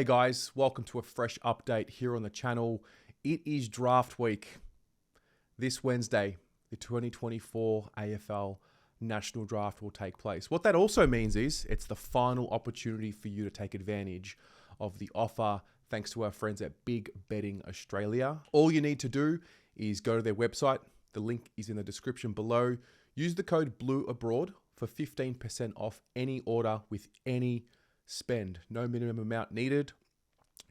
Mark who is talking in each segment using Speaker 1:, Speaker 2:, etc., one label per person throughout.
Speaker 1: Hey guys, welcome to a fresh update here on the channel. It is draft week. This Wednesday, the 2024 AFL National Draft will take place. What that also means is it's the final opportunity for you to take advantage of the offer thanks to our friends at Big Betting Australia. All you need to do is go to their website. The link is in the description below. Use the code BLUEABROAD for 15% off any order with any spend. No minimum amount needed.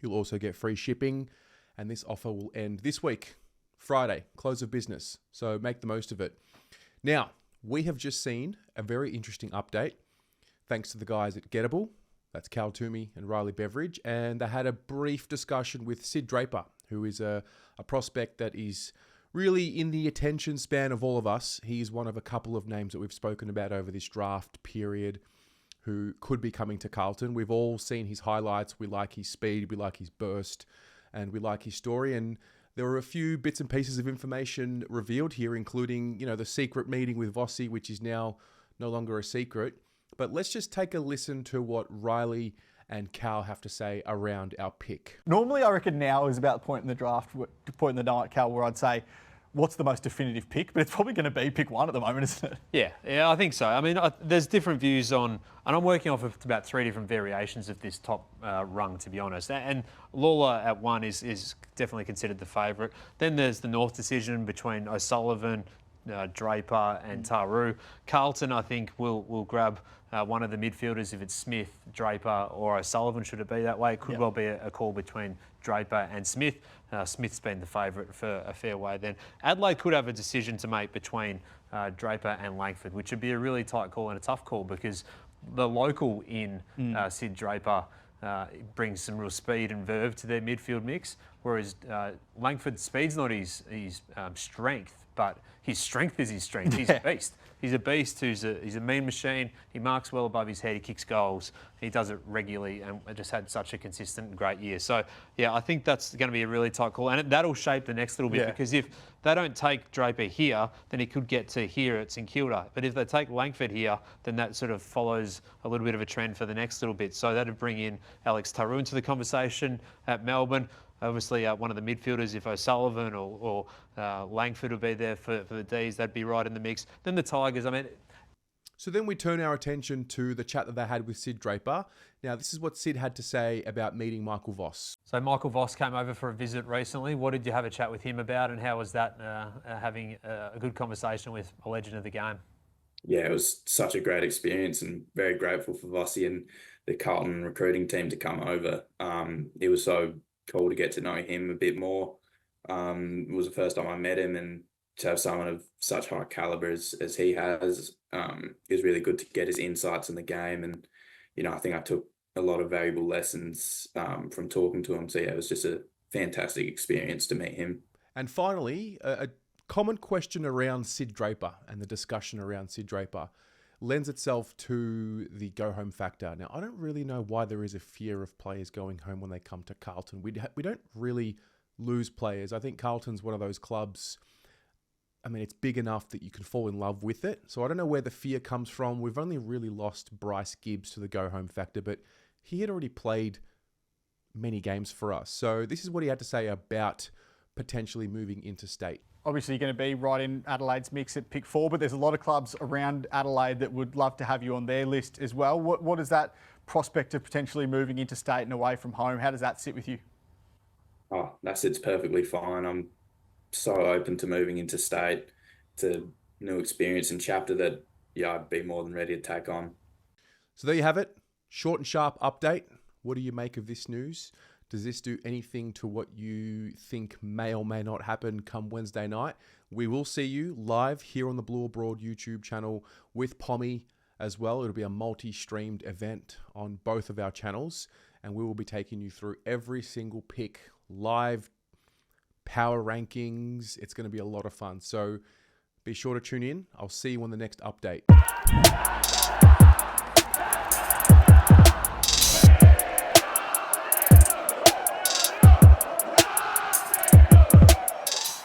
Speaker 1: You'll also get free shipping, and this offer will end this week, Friday, close of business. So make the most of it. Now, we have just seen a very interesting update thanks to the guys at Gettable. That's Cal Toomey and Riley Beveridge. And they had a brief discussion with Sid Draper, who is a prospect that is really in the attention span of all of us. He's one of a couple of names that we've spoken about over this draft period who could be coming to Carlton. We've all seen his highlights. We like his speed, we like his burst, and we like his story. And there were a few bits and pieces of information revealed here, including, the secret meeting with Vossi, which is now no longer a secret. But let's just take a listen to what Riley and Cal have to say around our pick.
Speaker 2: Normally, I reckon now is about the point in the draft, point in the night, Cal, where I'd say, what's the most definitive pick? But it's probably going to be pick one at the moment, isn't it?
Speaker 3: Yeah, I think so. I mean, there's different views on, and I'm working off of about 3 different variations of this top rung, to be honest. And Lawler at 1 is definitely considered the favourite. Then there's the North decision between O'Sullivan, Draper and Taru. Carlton, I think, will grab one of the midfielders if it's Smith, Draper or O'Sullivan, should it be that way. It could well be a call between Draper and Smith. Smith's been the favourite for a fair way then. Adelaide could have a decision to make between Draper and Langford, which would be a really tight call and a tough call because the local in Sid Draper brings some real speed and verve to their midfield mix, whereas Langford's speed's not his strength, but his strength is his strength. He's a beast. He's a beast he's a mean machine. He marks well above his head. He kicks goals. He does it regularly and just had such a consistent and great year. So, yeah, I think that's going to be a really tight call. And that'll shape the next little bit because if they don't take Draper here, then he could get to here at St Kilda. But if they take Langford here, then that sort of follows a little bit of a trend for the next little bit. So that would bring in Alex Taru into the conversation at Melbourne. Obviously, one of the midfielders, if O'Sullivan or Langford would be there for the Ds, that'd be right in the mix. Then the Tigers,
Speaker 1: So then we turn our attention to the chat that they had with Sid Draper. Now, this is what Sid had to say about meeting Michael Voss.
Speaker 3: So Michael Voss came over for a visit recently. What did you have a chat with him about, and how was that having a good conversation with a legend of the game?
Speaker 4: Yeah, it was such a great experience and very grateful for Vossi and the Carlton recruiting team to come over. It was so cool to get to know him a bit more. It was the first time I met him, and to have someone of such high caliber as he has, it was really good to get his insights in the game. And, I think I took a lot of valuable lessons from talking to him. So, yeah, it was just a fantastic experience to meet him.
Speaker 1: And finally, a common question around Sid Draper and the discussion around Sid Draper lends itself to the go-home factor. Now, I don't really know why there is a fear of players going home when they come to Carlton. We don't really lose players. I think Carlton's one of those clubs, it's big enough that you can fall in love with it. So I don't know where the fear comes from. We've only really lost Bryce Gibbs to the go-home factor, but he had already played many games for us. So this is what he had to say about potentially moving interstate.
Speaker 2: Obviously, you're going to be right in Adelaide's mix at pick 4, but there's a lot of clubs around Adelaide that would love to have you on their list as well. What is that prospect of potentially moving interstate and away from home? How does that sit with you?
Speaker 4: Oh, that sits perfectly fine. I'm so open to moving interstate. It's a new experience and chapter that, I'd be more than ready to take on.
Speaker 1: So there you have it. Short and sharp update. What do you make of this news? Does this do anything to what you think may or may not happen come Wednesday night? We will see you live here on the Blue Abroad YouTube channel with Pommy as well. It'll be a multi-streamed event on both of our channels, and we will be taking you through every single pick, live power rankings. It's going to be a lot of fun. So be sure to tune in. I'll see you on the next update.